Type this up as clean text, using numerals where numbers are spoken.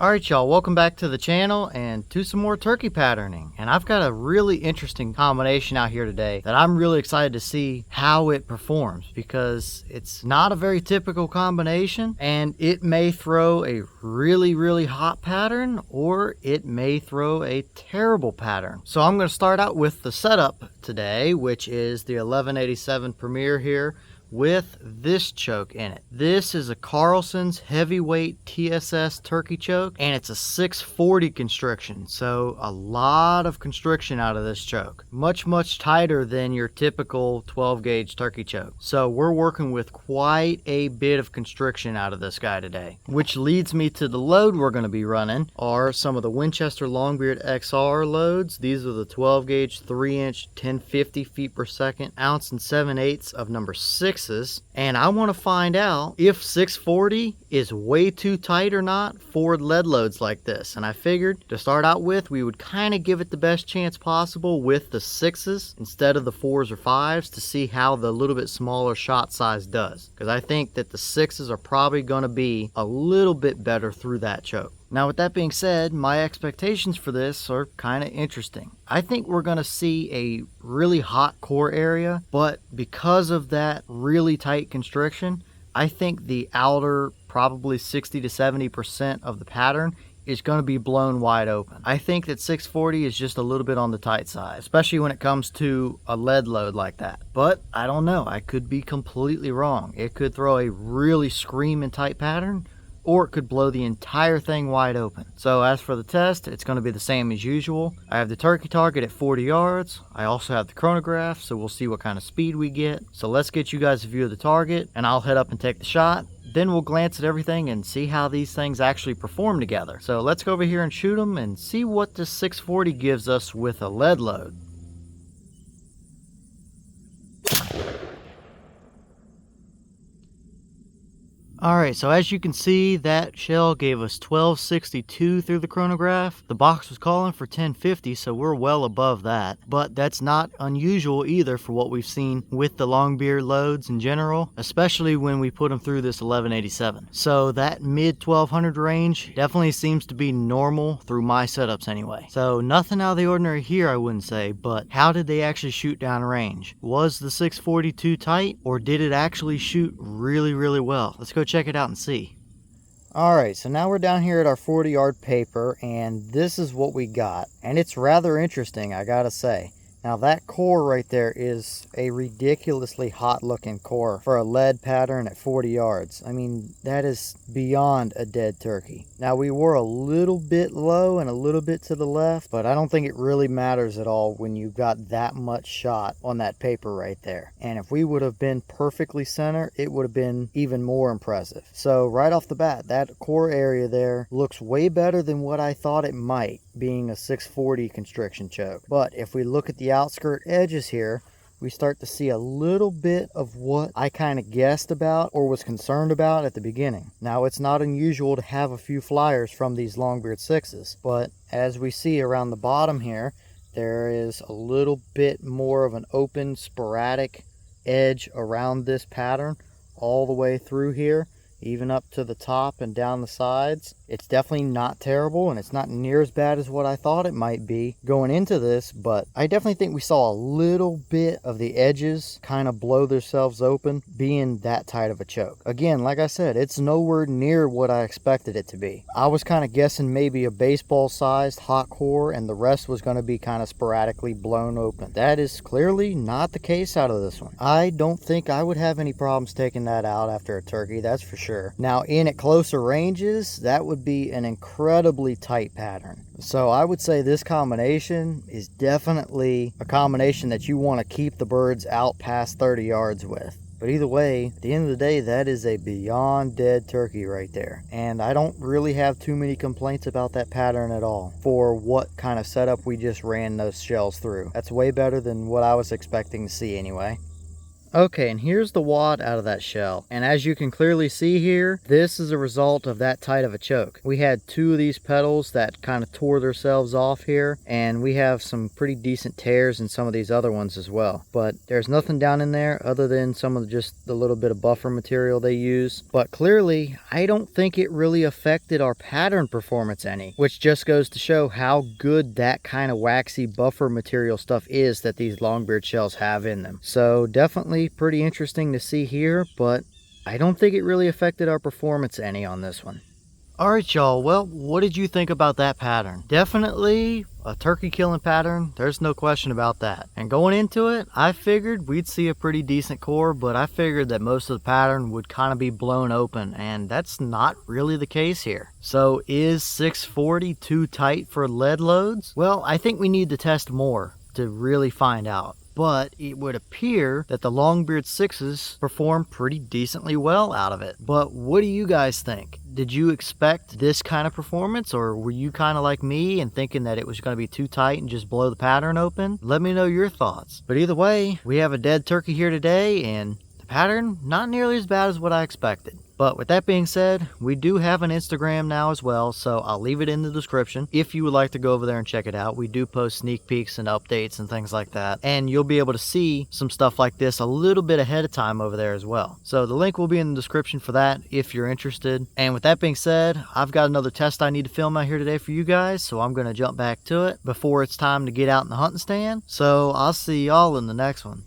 Alright y'all, welcome back to the channel and to some more turkey patterning. And I've got a really interesting combination out here today that I'm really excited to see how it performs, because it's not a very typical combination and it may throw a really hot pattern or it may throw a terrible pattern. So I'm going to start out with the setup today, which is the 1187 Premier here with this choke in it. This is a Carlson's heavyweight TSS turkey choke, and it's a 640 constriction, so a lot of constriction out of this choke. Much tighter than your typical 12 gauge turkey choke. So we're working with quite a bit of constriction out of this guy today, which leads me to the load we're going to be running are some of the Winchester Longbeard XR loads. These are the 12 gauge 3-inch 1050 feet per second, ounce and 7/8 of number 6. And I want to find out if 640 is way too tight or not for lead loads like this. And I figured to start out with, we would kind of give it the best chance possible with the 6s instead of the 4s or 5s to see how the little bit smaller shot size does, because I think that the 6s are probably going to be a little bit better through that choke. Now, with that being said, my expectations for this are kind of interesting. I think we're going to see a really hot core area, but because of that really tight constriction, I think the outer probably 60 to 70% of the pattern is going to be blown wide open. I think that 640 is just a little bit on the tight side, especially when it comes to a lead load like that. But I don't know. I could be completely wrong. It could throw a really screaming tight pattern, or it could blow the entire thing wide open. So as for the test, it's going to be the same as usual. I have the turkey target at 40 yards. I also have the chronograph, so we'll see what kind of speed we get. So let's get you guys a view of the target, and I'll head up and take the shot. Then we'll glance at everything and see how these things actually perform together. So let's go over here and shoot them and see what this 640 gives us with a lead load. Alright, so as you can see, that shell gave us 1262 through the chronograph. The box was calling for 1050, so we're well above that. But that's not unusual either for what we've seen with the Longbeard loads in general, especially when we put them through this 1187. So that mid 1200 range definitely seems to be normal through my setups anyway. So nothing out of the ordinary here, I wouldn't say, but how did they actually shoot down range? Was the 640 too tight, or did it actually shoot really well? Let's go check it out and see. Alright, so now we're down here at our 40-yard paper, and this is what we got. And it's rather interesting, I gotta say. Now that core right there is a ridiculously hot looking core for a lead pattern at 40 yards. I mean, that is beyond a dead turkey. Now we were a little bit low and a little bit to the left, but I don't think it really matters at all when you've got that much shot on that paper right there. And if we would have been perfectly center, it would have been even more impressive. So right off the bat, that core area there looks way better than what I thought it might, being a 640 constriction choke. But if we look at the outskirt edges here, we start to see a little bit of what I kind of guessed about or was concerned about at the beginning. Now, it's not unusual to have a few flyers from these Longbeard 6s, but as we see around the bottom here, there is a little bit more of an open sporadic edge around this pattern all the way through here, even up to the top and down the sides. It's definitely not terrible, and it's not near as bad as what I thought it might be going into this, but I definitely think we saw a little bit of the edges kind of blow themselves open being that tight of a choke. Again, like I said, it's nowhere near what I expected it to be. I was kind of guessing maybe a baseball sized hot core and the rest was going to be kind of sporadically blown open. That is clearly not the case out of this one. I don't think I would have any problems taking that out after a turkey, that's for sure. Now in at closer ranges, that would be an incredibly tight pattern. So I would say this combination is definitely a combination that you want to keep the birds out past 30 yards with. But either way, at the end of the day, that is a beyond dead turkey right there. And I don't really have too many complaints about that pattern at all for what kind of setup we just ran those shells through. That's way better than what I was expecting to see anyway. Okay, and here's the wad out of that shell. And as you can clearly see here, this is a result of that tight of a choke. We had 2 of these petals that kind of tore themselves off here, and we have some pretty decent tears in some of these other ones as well. But there's nothing down in there other than some of just the little bit of buffer material they use. But clearly, I don't think it really affected our pattern performance any, which just goes to show how good that kind of waxy buffer material stuff is that these Longbeard shells have in them. So definitely pretty interesting to see here, but I don't think it really affected our performance any on this one. Alright y'all, well, what did you think about that pattern? Definitely a turkey killing pattern, there's no question about that. And going into it, I figured we'd see a pretty decent core, but I figured that most of the pattern would kind of be blown open, and that's not really the case here. So is 640 too tight for lead loads? Well, I think we need to test more to really find out. But it would appear that the Longbeard 6s perform pretty decently well out of it. But what do you guys think? Did you expect this kind of performance, or were you kind of like me and thinking that it was going to be too tight and just blow the pattern open? Let me know your thoughts. But either way, we have a dead turkey here today, and the pattern not nearly as bad as what I expected. But with that being said, we do have an Instagram now as well, so I'll leave it in the description if you would like to go over there and check it out. We do post sneak peeks and updates and things like that, and you'll be able to see some stuff like this a little bit ahead of time over there as well. So the link will be in the description for that if you're interested. And with that being said, I've got another test I need to film out here today for you guys, so I'm going to jump back to it before it's time to get out in the hunting stand. So I'll see y'all in the next one.